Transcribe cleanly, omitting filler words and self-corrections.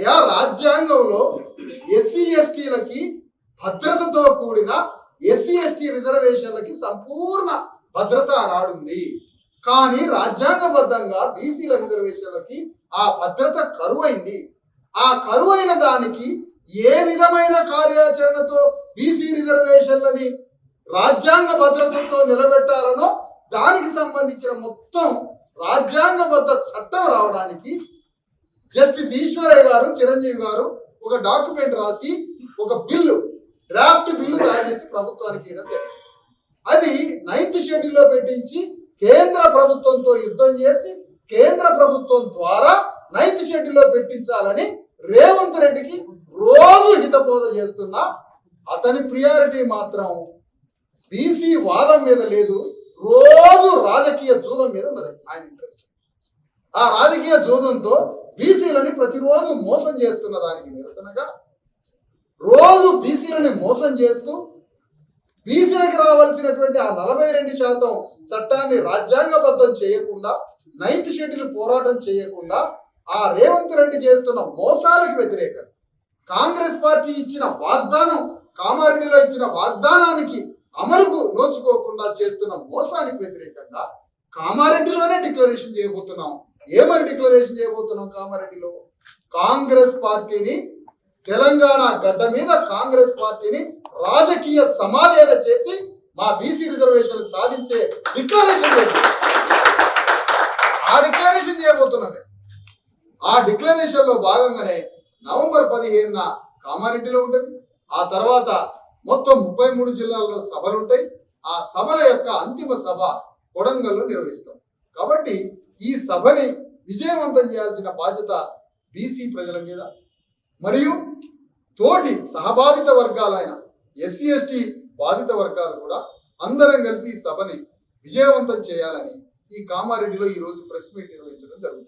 అయా రాజ్యాంగంలో ఎస్సీ ఎస్టీలకి భద్రతతో కూడిన ఎస్సీ ఎస్టీ రిజర్వేషన్లకి సంపూర్ణ భద్రత ఆనాడుంది. కానీ రాజ్యాంగబద్ధంగా బీసీల రిజర్వేషన్లకి ఆ భద్రత కరువైంది. ఆ కరువైన దానికి ఏ విధమైన కార్యాచరణతో బీసీ రిజర్వేషన్లని రాజ్యాంగ భద్రతతో నిలబెట్టాలనో దానికి సంబంధించిన మొత్తం రాజ్యాంగబద్ధ చట్టం రావడానికి జస్టిస్ ఈశ్వరయ్య గారు, చిరంజీవి గారు ఒక డాక్యుమెంట్ రాసి ఒక డ్రాఫ్ట్ బిల్లు తయారు చేసి ప్రభుత్వానికి ఇవ్వడం జరిగింది. అది 9th షెడ్యూల్లో పెట్టించి కేంద్ర ప్రభుత్వంతో యుద్ధం చేసి కేంద్ర ప్రభుత్వం ద్వారా 9th షెడ్యూల్లో పెట్టించాలని రేవంత్ రెడ్డికి రోజు హితబోధ చేస్తున్న అతని ప్రియారిటీ మాత్రం బీసీ వాదం మీద లేదు, రోజు రాజకీయ జూదం మీద ఉన్నది ఆయన ఇంట్రెస్ట్. ఆ రాజకీయ జూదంతో బీసీలని ప్రతిరోజు మోసం చేస్తున్న దానికి నిరసనగా రోజు బీసీలని మోసం చేస్తూ బీసీలకు రావాల్సినటువంటి ఆ 42% చట్టాన్ని రాజ్యాంగబద్ధం చేయకుండా 9th షెడ్యూల్ పోరాటం చేయకుండా ఆ రేవంత్ రెడ్డి చేస్తున్న మోసాలకు వ్యతిరేకంగా కాంగ్రెస్ పార్టీ ఇచ్చిన వాగ్దానం, కామారెడ్డిలో ఇచ్చిన వాగ్దానానికి అమలుకు నోచుకోకుండా చేస్తున్న మోసానికి వ్యతిరేకంగా కామారెడ్డిలోనే డిక్లరేషన్ చేయబోతున్నాం. ఏమని డిక్లరేషన్ చేయబోతున్నాం? కామారెడ్డిలో కాంగ్రెస్ పార్టీని, తెలంగాణ గడ్డ మీద కాంగ్రెస్ పార్టీని రాజకీయ సమాధేన చేసి మా బీసీ రిజర్వేషన్లు సాధించే డిక్లరేషన్ చేయబోతున్నాం. ఆ డిక్లరేషన్ లో భాగంగానే నవంబర్ 15న కామారెడ్డిలో ఉంటుంది. ఆ తర్వాత మొత్తం 33 జిల్లాల్లో సభలు ఉంటాయి. ఆ సభల యొక్క అంతిమ సభ కొడంగల్లో నిర్వహిస్తాం. కాబట్టి ఈ సభని విజయవంతం చేయాల్సిన బాధ్యత బీసీ ప్రజల మీద మరియు తోటి సహబాధిత వర్గాలైన ఎస్సీ ఎస్టీ బాధిత వర్గాలు కూడా అందరం కలిసి ఈ సభని విజయవంతం చేయాలని ఈ కామారెడ్డిలో ఈరోజు ప్రెస్ మీట్ నిర్వహించడం జరుగుతుంది.